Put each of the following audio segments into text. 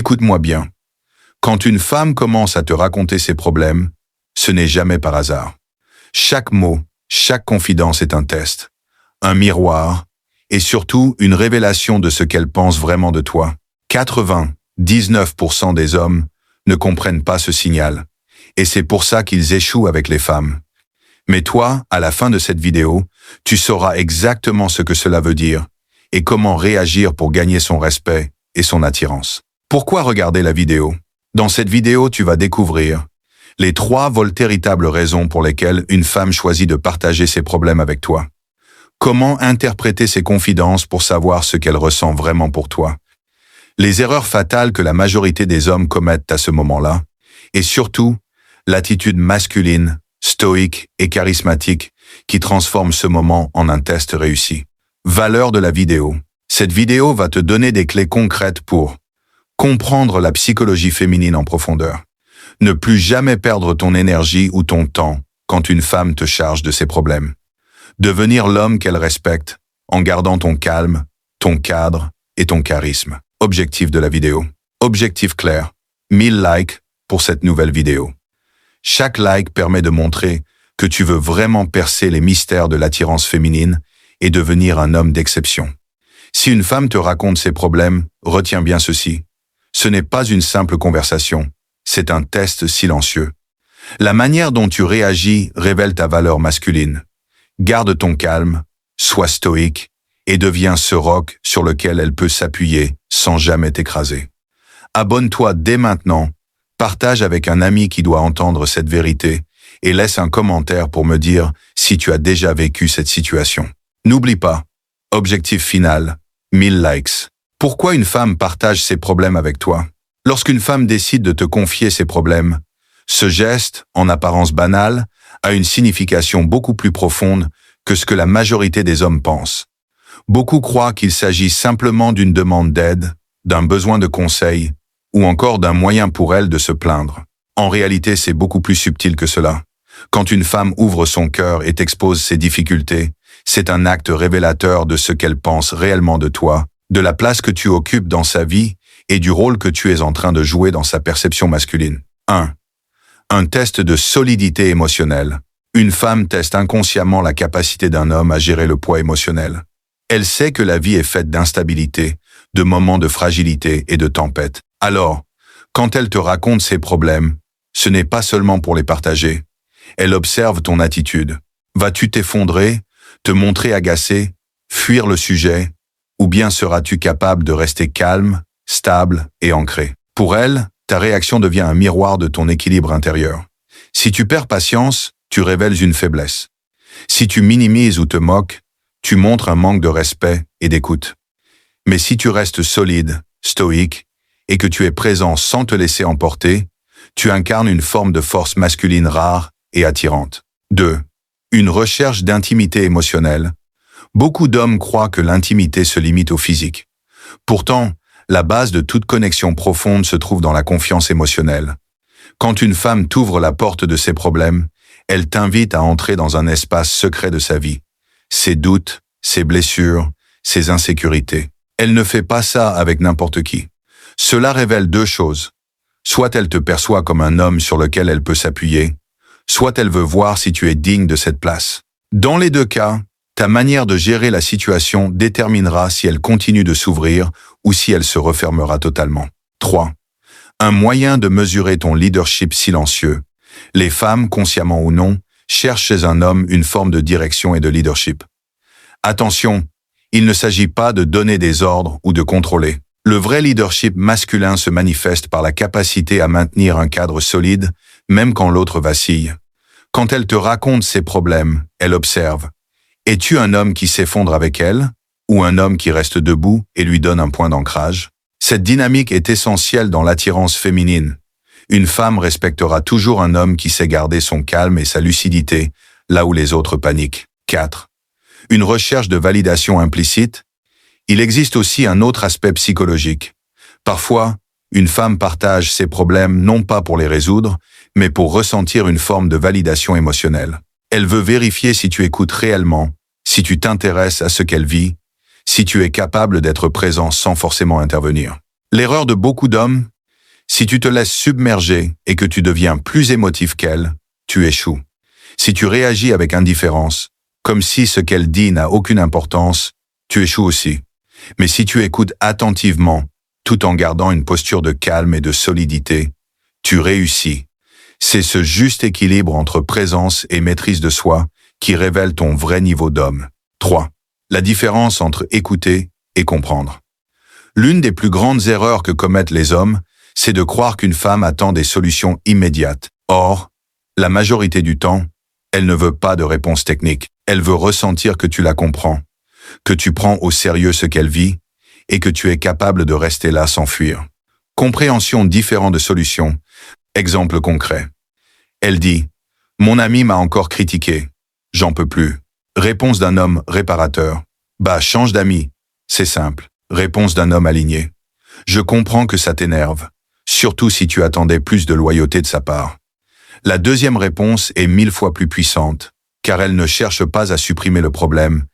Écoute-moi bien. Quand une femme commence à te raconter ses problèmes, ce n'est jamais par hasard. Chaque mot, chaque confidence est un test, un miroir, et surtout une révélation de ce qu'elle pense vraiment de toi. 99% des hommes ne comprennent pas ce signal, et c'est pour ça qu'ils échouent avec les femmes. Mais toi, à la fin de cette vidéo, tu sauras exactement ce que cela veut dire, et comment réagir pour gagner son respect et son attirance. Pourquoi regarder la vidéo? Dans cette vidéo, tu vas découvrir les 3 véritables raisons pour lesquelles une femme choisit de partager ses problèmes avec toi. Comment interpréter ses confidences pour savoir ce qu'elle ressent vraiment pour toi. Les erreurs fatales que la majorité des hommes commettent à ce moment-là. Et surtout, l'attitude masculine, stoïque et charismatique qui transforme ce moment en un test réussi. Valeur de la vidéo. Cette vidéo va te donner des clés concrètes pour comprendre la psychologie féminine en profondeur. Ne plus jamais perdre ton énergie ou ton temps quand une femme te charge de ses problèmes. Devenir l'homme qu'elle respecte en gardant ton calme, ton cadre et ton charisme. Objectif de la vidéo. Objectif clair. 1000 likes pour cette nouvelle vidéo. Chaque like permet de montrer que tu veux vraiment percer les mystères de l'attirance féminine et devenir un homme d'exception. Si une femme te raconte ses problèmes, retiens bien ceci. Ce n'est pas une simple conversation, c'est un test silencieux. La manière dont tu réagis révèle ta valeur masculine. Garde ton calme, sois stoïque et deviens ce roc sur lequel elle peut s'appuyer sans jamais t'écraser. Abonne-toi dès maintenant, partage avec un ami qui doit entendre cette vérité et laisse un commentaire pour me dire si tu as déjà vécu cette situation. N'oublie pas, objectif final, 1000 likes. Pourquoi une femme partage ses problèmes avec toi? Lorsqu'une femme décide de te confier ses problèmes, ce geste, en apparence banal, a une signification beaucoup plus profonde que ce que la majorité des hommes pensent. Beaucoup croient qu'il s'agit simplement d'une demande d'aide, d'un besoin de conseil, ou encore d'un moyen pour elle de se plaindre. En réalité, c'est beaucoup plus subtil que cela. Quand une femme ouvre son cœur et t'expose ses difficultés, c'est un acte révélateur de ce qu'elle pense réellement de toi, de la place que tu occupes dans sa vie et du rôle que tu es en train de jouer dans sa perception masculine. 1. Un test de solidité émotionnelle. Une femme teste inconsciemment la capacité d'un homme à gérer le poids émotionnel. Elle sait que la vie est faite d'instabilité, de moments de fragilité et de tempête. Alors, quand elle te raconte ses problèmes, ce n'est pas seulement pour les partager. Elle observe ton attitude. Vas-tu t'effondrer, te montrer agacé, fuir le sujet, ou bien seras-tu capable de rester calme, stable et ancré? Pour elle, ta réaction devient un miroir de ton équilibre intérieur. Si tu perds patience, tu révèles une faiblesse. Si tu minimises ou te moques, tu montres un manque de respect et d'écoute. Mais si tu restes solide, stoïque, et que tu es présent sans te laisser emporter, tu incarnes une forme de force masculine rare et attirante. 2. Une recherche d'intimité émotionnelle. Beaucoup d'hommes croient que l'intimité se limite au physique. Pourtant, la base de toute connexion profonde se trouve dans la confiance émotionnelle. Quand une femme t'ouvre la porte de ses problèmes, elle t'invite à entrer dans un espace secret de sa vie. Ses doutes, ses blessures, ses insécurités. Elle ne fait pas ça avec n'importe qui. Cela révèle 2 choses. Soit elle te perçoit comme un homme sur lequel elle peut s'appuyer, soit elle veut voir si tu es digne de cette place. Dans les 2 cas, ta manière de gérer la situation déterminera si elle continue de s'ouvrir ou si elle se refermera totalement. 3. Un moyen de mesurer ton leadership silencieux. Les femmes, consciemment ou non, cherchent chez un homme une forme de direction et de leadership. Attention, il ne s'agit pas de donner des ordres ou de contrôler. Le vrai leadership masculin se manifeste par la capacité à maintenir un cadre solide, même quand l'autre vacille. Quand elle te raconte ses problèmes, elle observe. Es-tu un homme qui s'effondre avec elle, ou un homme qui reste debout et lui donne un point d'ancrage? Cette dynamique est essentielle dans l'attirance féminine. Une femme respectera toujours un homme qui sait garder son calme et sa lucidité, là où les autres paniquent. 4. Une recherche de validation implicite. Il existe aussi un autre aspect psychologique. Parfois, une femme partage ses problèmes non pas pour les résoudre, mais pour ressentir une forme de validation émotionnelle. Elle veut vérifier si tu écoutes réellement, si tu t'intéresses à ce qu'elle vit, si tu es capable d'être présent sans forcément intervenir. L'erreur de beaucoup d'hommes, Si tu te laisses submerger et que tu deviens plus émotif qu'elle, tu échoues. Si tu réagis avec indifférence, comme si ce qu'elle dit n'a aucune importance, tu échoues aussi. Mais si tu écoutes attentivement, tout en gardant une posture de calme et de solidité, tu réussis. C'est ce juste équilibre entre présence et maîtrise de soi qui révèle ton vrai niveau d'homme. 3. La différence entre écouter et comprendre. L'une des plus grandes erreurs que commettent les hommes, c'est de croire qu'une femme attend des solutions immédiates. Or, la majorité du temps, elle ne veut pas de réponse technique. Elle veut ressentir que tu la comprends, que tu prends au sérieux ce qu'elle vit et que tu es capable de rester là sans fuir. Compréhension différente de solutions. Exemple concret. Elle dit « Mon ami m'a encore critiqué. J'en peux plus. » Réponse d'un homme réparateur. « Bah, change d'ami. C'est simple. » Réponse d'un homme aligné. « Je comprends que ça t'énerve, surtout si tu attendais plus de loyauté de sa part. » La deuxième réponse est 1000 fois plus puissante, car elle ne cherche pas à supprimer le problème,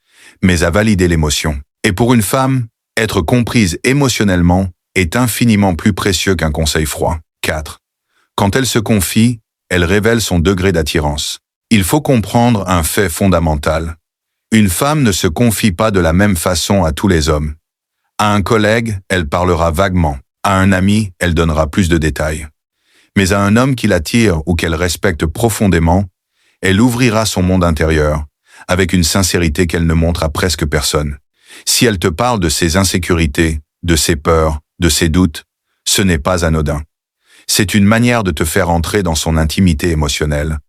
mais à valider l'émotion. Et pour une femme, être comprise émotionnellement est infiniment plus précieux qu'un conseil froid. 4. Quand elle se confie, elle révèle son degré d'attirance. Il faut comprendre un fait fondamental. Une femme ne se confie pas de la même façon à tous les hommes. À un collègue, elle parlera vaguement. À un ami, elle donnera plus de détails. Mais à un homme qui l'attire ou qu'elle respecte profondément, elle ouvrira son monde intérieur, avec une sincérité qu'elle ne montre à presque personne. Si elle te parle de ses insécurités, de ses peurs, de ses doutes, ce n'est pas anodin. C'est une manière de te faire entrer dans son intimité émotionnelle.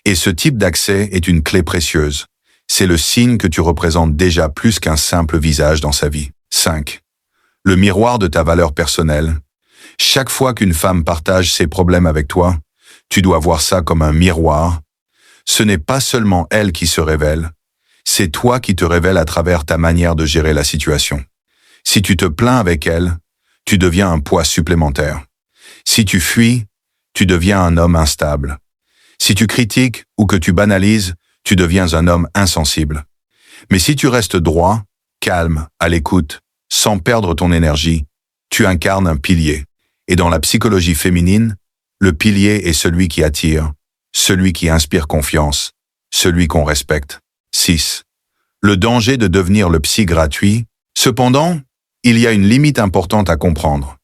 Et ce type d'accès est une clé précieuse. C'est le signe que tu représentes déjà plus qu'un simple visage dans sa vie. 5. Le miroir de ta valeur personnelle. Chaque fois qu'une femme partage ses problèmes avec toi, tu dois voir ça comme un miroir. Ce n'est pas seulement elle qui se révèle, c'est toi qui te révèles à travers ta manière de gérer la situation. Si tu te plains avec elle, tu deviens un poids supplémentaire. Si tu fuis, tu deviens un homme instable. Si tu critiques ou que tu banalises, tu deviens un homme insensible. Mais si tu restes droit, calme, à l'écoute, sans perdre ton énergie, tu incarnes un pilier. Et dans la psychologie féminine, le pilier est celui qui attire, celui qui inspire confiance, celui qu'on respecte. 6. Le danger de devenir le psy gratuit. Cependant, il y a une limite importante à comprendre.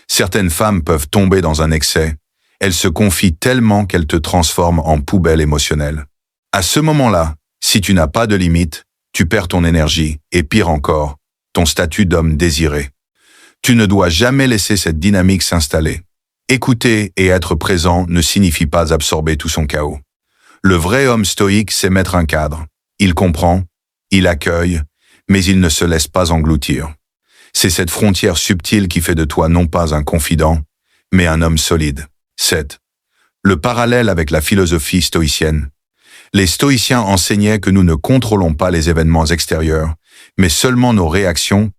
Certaines femmes peuvent tomber dans un excès. Elles se confient tellement qu'elles te transforment en poubelle émotionnelle. À ce moment-là, si tu n'as pas de limite, tu perds ton énergie et pire encore, ton statut d'homme désiré. Tu ne dois jamais laisser cette dynamique s'installer. Écouter et être présent ne signifie pas absorber tout son chaos. Le vrai homme stoïque sait mettre un cadre. Il comprend, il accueille, mais il ne se laisse pas engloutir. C'est cette frontière subtile qui fait de toi non pas un confident, mais un homme solide. 7. Le parallèle avec la philosophie stoïcienne. Les stoïciens enseignaient que nous ne contrôlons pas les événements extérieurs, mais seulement nos réactions.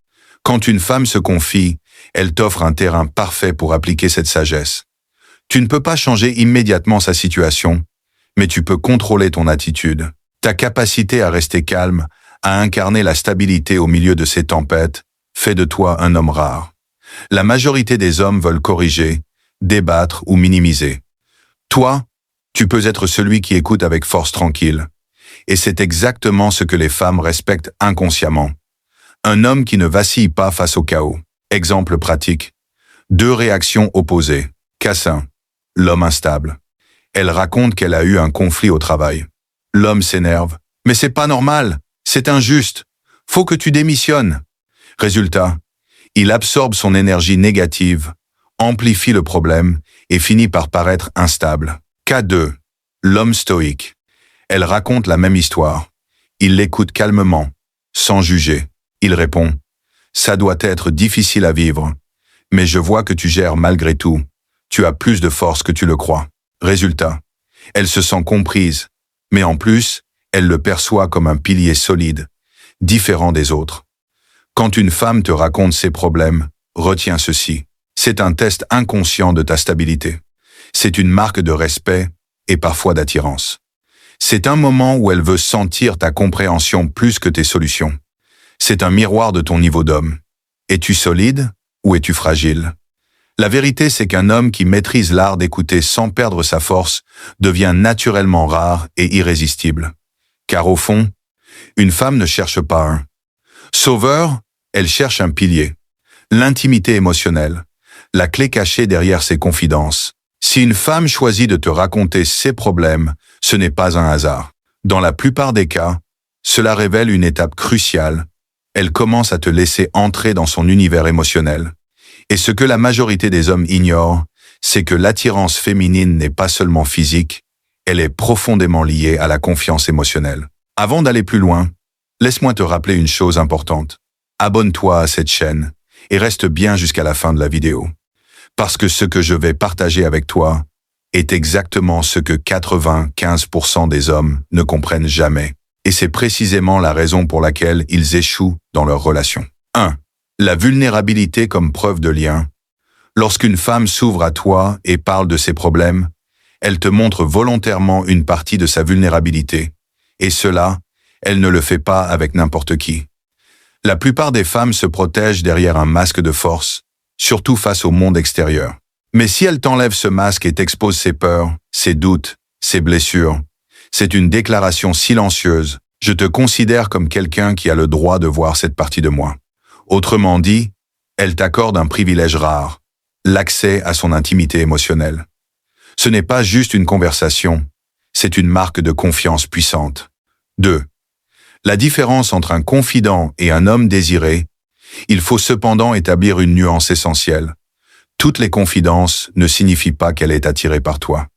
Quand une femme se confie, elle t'offre un terrain parfait pour appliquer cette sagesse. Tu ne peux pas changer immédiatement sa situation, mais tu peux contrôler ton attitude. Ta capacité à rester calme, à incarner la stabilité au milieu de ces tempêtes, fait de toi un homme rare. La majorité des hommes veulent corriger, débattre ou minimiser. Toi, tu peux être celui qui écoute avec force tranquille. Et c'est exactement ce que les femmes respectent inconsciemment. Un homme qui ne vacille pas face au chaos. Exemple pratique. 2 réactions opposées. Cassin. L'homme instable. Elle raconte qu'elle a eu un conflit au travail. L'homme s'énerve. Mais c'est pas normal. C'est injuste. Faut que tu démissionnes. Résultat. Il absorbe son énergie négative, amplifie le problème et finit par paraître instable. K2. L'homme stoïque. Elle raconte la même histoire. Il l'écoute calmement, sans juger. Il répond « Ça doit être difficile à vivre, mais je vois que tu gères malgré tout. Tu as plus de force que tu le crois. » Résultat, elle se sent comprise, mais en plus, elle le perçoit comme un pilier solide, différent des autres. Quand une femme te raconte ses problèmes, retiens ceci. C'est un test inconscient de ta stabilité. C'est une marque de respect et parfois d'attirance. C'est un moment où elle veut sentir ta compréhension plus que tes solutions. C'est un miroir de ton niveau d'homme. Es-tu solide ou es-tu fragile? La vérité, c'est qu'un homme qui maîtrise l'art d'écouter sans perdre sa force devient naturellement rare et irrésistible. Car au fond, une femme ne cherche pas un sauveur, elle cherche un pilier. L'intimité émotionnelle, la clé cachée derrière ses confidences. Si une femme choisit de te raconter ses problèmes, ce n'est pas un hasard. Dans la plupart des cas, cela révèle une étape cruciale. Elle commence à te laisser entrer dans son univers émotionnel. Et ce que la majorité des hommes ignorent, c'est que l'attirance féminine n'est pas seulement physique, elle est profondément liée à la confiance émotionnelle. Avant d'aller plus loin, laisse-moi te rappeler une chose importante. Abonne-toi à cette chaîne et reste bien jusqu'à la fin de la vidéo. Parce que ce que je vais partager avec toi est exactement ce que 95% des hommes ne comprennent jamais. Et c'est précisément la raison pour laquelle ils échouent dans leurs relations. 1. La vulnérabilité comme preuve de lien. Lorsqu'une femme s'ouvre à toi et parle de ses problèmes, elle te montre volontairement une partie de sa vulnérabilité. Et cela, elle ne le fait pas avec n'importe qui. La plupart des femmes se protègent derrière un masque de force, surtout face au monde extérieur. Mais si elle t'enlève ce masque et t'expose ses peurs, ses doutes, ses blessures, c'est une déclaration silencieuse. Je te considère comme quelqu'un qui a le droit de voir cette partie de moi. Autrement dit, elle t'accorde un privilège rare, l'accès à son intimité émotionnelle. Ce n'est pas juste une conversation, c'est une marque de confiance puissante. 2. La différence entre un confident et un homme désiré. Il faut cependant établir une nuance essentielle. Toutes les confidences ne signifient pas qu'elle est attirée par toi.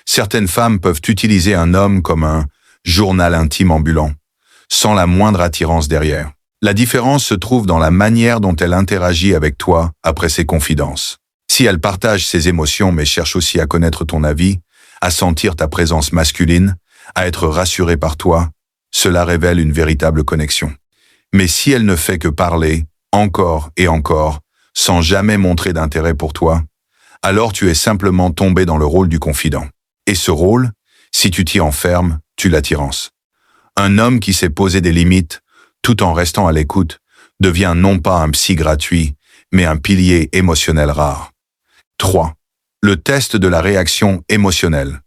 Certaines femmes peuvent utiliser un homme comme un journal intime ambulant, sans la moindre attirance derrière. La différence se trouve dans la manière dont elle interagit avec toi après ses confidences. Si elle partage ses émotions mais cherche aussi à connaître ton avis, à sentir ta présence masculine, à être rassurée par toi, cela révèle une véritable connexion. Mais si elle ne fait que parler, encore et encore, sans jamais montrer d'intérêt pour toi, alors tu es simplement tombé dans le rôle du confident. Et ce rôle, si tu t'y enfermes, tu l'attirances. Un homme qui sait poser des limites, tout en restant à l'écoute, devient non pas un psy gratuit, mais un pilier émotionnel rare. 3. Le test de la réaction émotionnelle.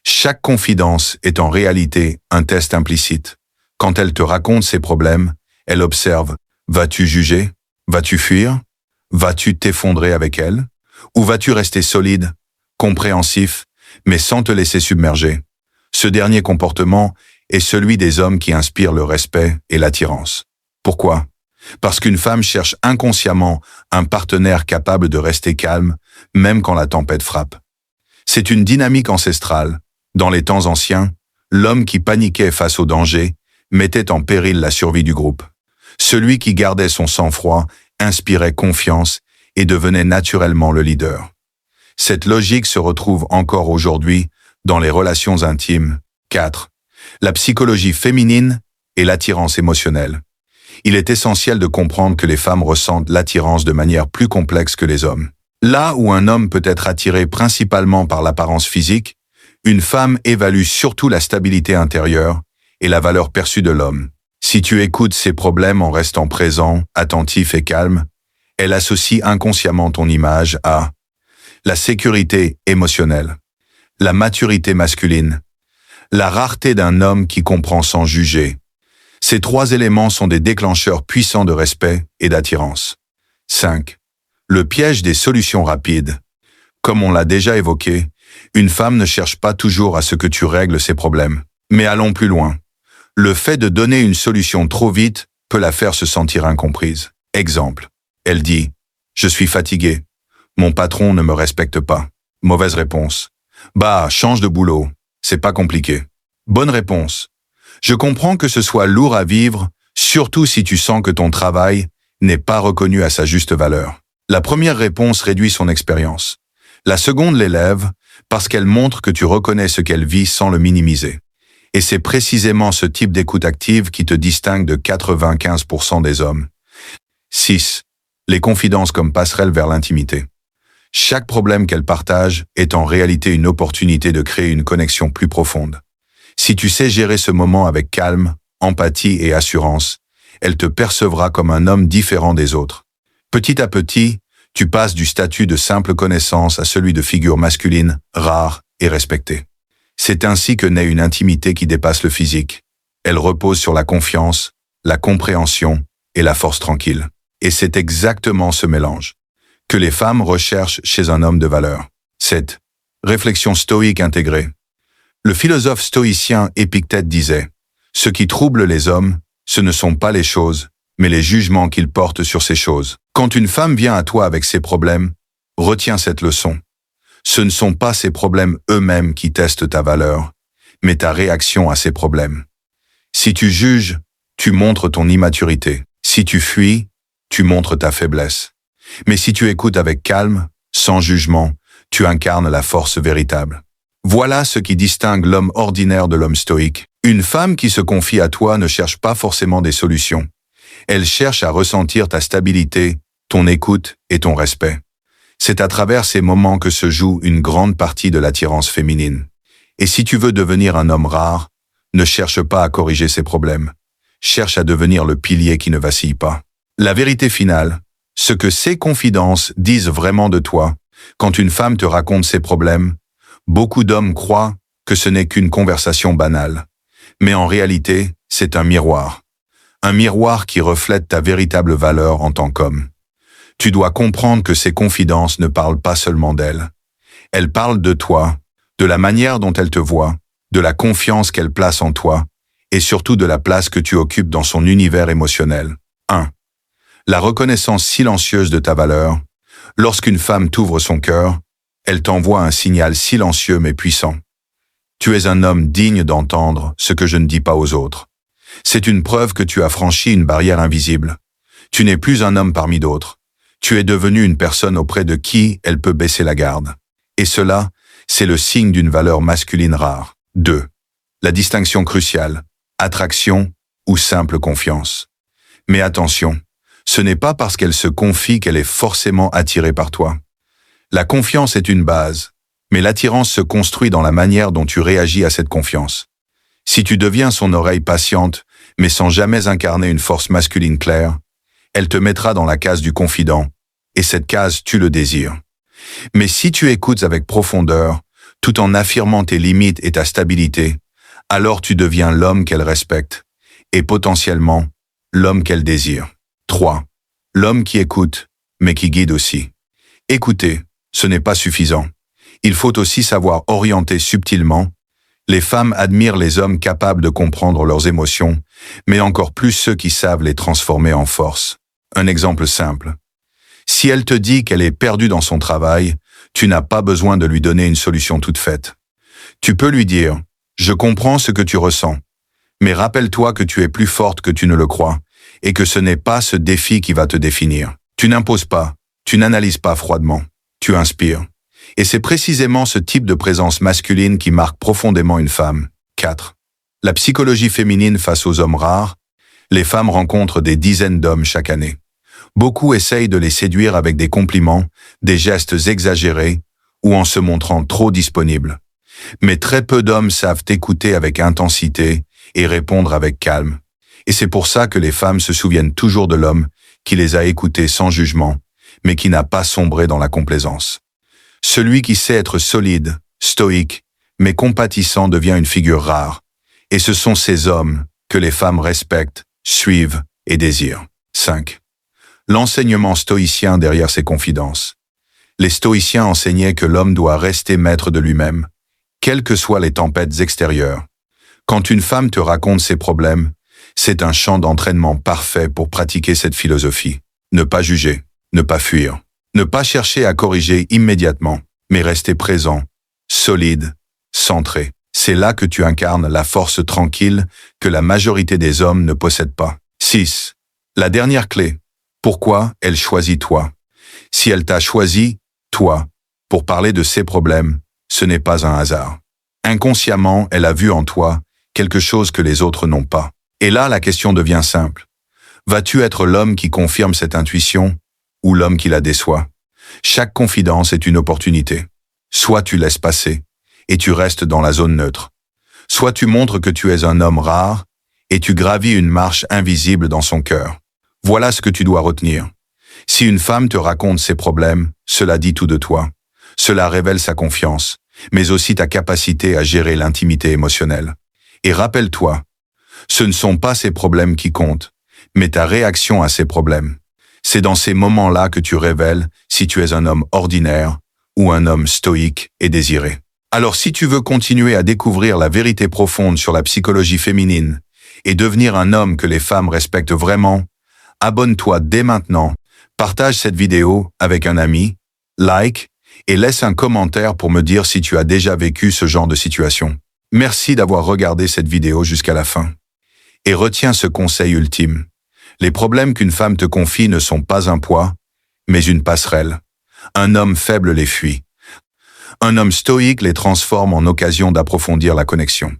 Chaque confidence est en réalité un test implicite. Quand elle te raconte ses problèmes, elle observe. Vas-tu juger? Vas-tu fuir? Vas-tu t'effondrer avec elle? Ou vas-tu rester solide, compréhensif, mais sans te laisser submerger? Ce dernier comportement est celui des hommes qui inspirent le respect et l'attirance. Pourquoi? Parce qu'une femme cherche inconsciemment un partenaire capable de rester calme, même quand la tempête frappe. C'est une dynamique ancestrale. Dans les temps anciens, l'homme qui paniquait face au danger mettait en péril la survie du groupe. Celui qui gardait son sang-froid inspirait confiance et devenait naturellement le leader. Cette logique se retrouve encore aujourd'hui dans les relations intimes. 4. La psychologie féminine et l'attirance émotionnelle. Il est essentiel de comprendre que les femmes ressentent l'attirance de manière plus complexe que les hommes. Là où un homme peut être attiré principalement par l'apparence physique, une femme évalue surtout la stabilité intérieure et la valeur perçue de l'homme. Si tu écoutes ses problèmes en restant présent, attentif et calme, elle associe inconsciemment ton image à la sécurité émotionnelle, la maturité masculine, la rareté d'un homme qui comprend sans juger. Ces 3 éléments sont des déclencheurs puissants de respect et d'attirance. 5. Le piège des solutions rapides. Comme on l'a déjà évoqué, une femme ne cherche pas toujours à ce que tu règles ses problèmes. Mais allons plus loin. Le fait de donner une solution trop vite peut la faire se sentir incomprise. Exemple. Elle dit « Je suis fatiguée. Mon patron ne me respecte pas. » Mauvaise réponse. « Bah, change de boulot. C'est pas compliqué. » Bonne réponse. « Je comprends que ce soit lourd à vivre, surtout si tu sens que ton travail n'est pas reconnu à sa juste valeur. » La première réponse réduit son expérience. La seconde l'élève parce qu'elle montre que tu reconnais ce qu'elle vit sans le minimiser. Et c'est précisément ce type d'écoute active qui te distingue de 95% des hommes. 6. Les confidences comme passerelle vers l'intimité. Chaque problème qu'elle partage est en réalité une opportunité de créer une connexion plus profonde. Si tu sais gérer ce moment avec calme, empathie et assurance, elle te percevra comme un homme différent des autres. Petit à petit, Tu passes du statut de simple connaissance à celui de figure masculine, rare et respectée. C'est ainsi que naît une intimité qui dépasse le physique. Elle repose sur la confiance, la compréhension et la force tranquille. Et c'est exactement ce mélange que les femmes recherchent chez un homme de valeur. Cette réflexion stoïque intégrée. Le philosophe stoïcien Épictète disait « Ce qui trouble les hommes, ce ne sont pas les choses, mais les jugements qu'ils portent sur ces choses. » Quand une femme vient à toi avec ses problèmes, retiens cette leçon. Ce ne sont pas ces problèmes eux-mêmes qui testent ta valeur, mais ta réaction à ces problèmes. Si tu juges, tu montres ton immaturité. Si tu fuis, tu montres ta faiblesse. Mais si tu écoutes avec calme, sans jugement, tu incarnes la force véritable. Voilà ce qui distingue l'homme ordinaire de l'homme stoïque. Une femme qui se confie à toi ne cherche pas forcément des solutions. Elle cherche à ressentir ta stabilité, ton écoute et ton respect. C'est à travers ces moments que se joue une grande partie de l'attirance féminine. Et si tu veux devenir un homme rare, ne cherche pas à corriger ses problèmes. Cherche à devenir le pilier qui ne vacille pas. La vérité finale, ce que ces confidences disent vraiment de toi, quand une femme te raconte ses problèmes, beaucoup d'hommes croient que ce n'est qu'une conversation banale. Mais en réalité, c'est un miroir. Un miroir qui reflète ta véritable valeur en tant qu'homme. Tu dois comprendre que ces confidences ne parlent pas seulement d'elle. Elles parlent de toi, de la manière dont elle te voit, de la confiance qu'elle place en toi, et surtout de la place que tu occupes dans son univers émotionnel. 1. La reconnaissance silencieuse de ta valeur. Lorsqu'une femme t'ouvre son cœur, elle t'envoie un signal silencieux mais puissant. Tu es un homme digne d'entendre ce que je ne dis pas aux autres. C'est une preuve que tu as franchi une barrière invisible. Tu n'es plus un homme parmi d'autres. Tu es devenu une personne auprès de qui elle peut baisser la garde. Et cela, c'est le signe d'une valeur masculine rare. 2. La distinction cruciale, attraction ou simple confiance. Mais attention, ce n'est pas parce qu'elle se confie qu'elle est forcément attirée par toi. La confiance est une base, mais l'attirance se construit dans la manière dont tu réagis à cette confiance. Si tu deviens son oreille patiente, mais sans jamais incarner une force masculine claire, elle te mettra dans la case du confident, et cette case tue le désir. Mais si tu écoutes avec profondeur, tout en affirmant tes limites et ta stabilité, alors tu deviens l'homme qu'elle respecte, et potentiellement, l'homme qu'elle désire. 3. L'homme qui écoute, mais qui guide aussi. Écouter, ce n'est pas suffisant. Il faut aussi savoir orienter subtilement. Les femmes admirent les hommes capables de comprendre leurs émotions, mais encore plus ceux qui savent les transformer en force. Un exemple simple. Si elle te dit qu'elle est perdue dans son travail, tu n'as pas besoin de lui donner une solution toute faite. Tu peux lui dire « Je comprends ce que tu ressens, mais rappelle-toi que tu es plus forte que tu ne le crois et que ce n'est pas ce défi qui va te définir. » Tu n'imposes pas, tu n'analyses pas froidement, tu inspires. Et c'est précisément ce type de présence masculine qui marque profondément une femme. 4. La psychologie féminine face aux hommes rares. Les femmes rencontrent des dizaines d'hommes chaque année. Beaucoup essayent de les séduire avec des compliments, des gestes exagérés ou en se montrant trop disponibles. Mais très peu d'hommes savent écouter avec intensité et répondre avec calme. Et c'est pour ça que les femmes se souviennent toujours de l'homme qui les a écoutés sans jugement, mais qui n'a pas sombré dans la complaisance. Celui qui sait être solide, stoïque, mais compatissant devient une figure rare. Et ce sont ces hommes que les femmes respectent, suivent et désirent. 5. L'enseignement stoïcien derrière ces confidences. Les stoïciens enseignaient que l'homme doit rester maître de lui-même, quelles que soient les tempêtes extérieures. Quand une femme te raconte ses problèmes, c'est un champ d'entraînement parfait pour pratiquer cette philosophie. Ne pas juger, ne pas fuir, ne pas chercher à corriger immédiatement, mais rester présent, solide, centré. C'est là que tu incarnes la force tranquille que la majorité des hommes ne possèdent pas. 6. La dernière clé. Pourquoi elle choisit toi? Si elle t'a choisi, toi, pour parler de ses problèmes, ce n'est pas un hasard. Inconsciemment, elle a vu en toi quelque chose que les autres n'ont pas. Et là, la question devient simple. Vas-tu être l'homme qui confirme cette intuition ou l'homme qui la déçoit? Chaque confidence est une opportunité. Soit tu laisses passer et tu restes dans la zone neutre. Soit tu montres que tu es un homme rare et tu gravis une marche invisible dans son cœur. Voilà ce que tu dois retenir. Si une femme te raconte ses problèmes, cela dit tout de toi. Cela révèle sa confiance, mais aussi ta capacité à gérer l'intimité émotionnelle. Et rappelle-toi, ce ne sont pas ces problèmes qui comptent, mais ta réaction à ces problèmes. C'est dans ces moments-là que tu révèles si tu es un homme ordinaire ou un homme stoïque et désiré. Alors si tu veux continuer à découvrir la vérité profonde sur la psychologie féminine et devenir un homme que les femmes respectent vraiment, abonne-toi dès maintenant, partage cette vidéo avec un ami, like et laisse un commentaire pour me dire si tu as déjà vécu ce genre de situation. Merci d'avoir regardé cette vidéo jusqu'à la fin. Et retiens ce conseil ultime. Les problèmes qu'une femme te confie ne sont pas un poids, mais une passerelle. Un homme faible les fuit. Un homme stoïque les transforme en occasion d'approfondir la connexion.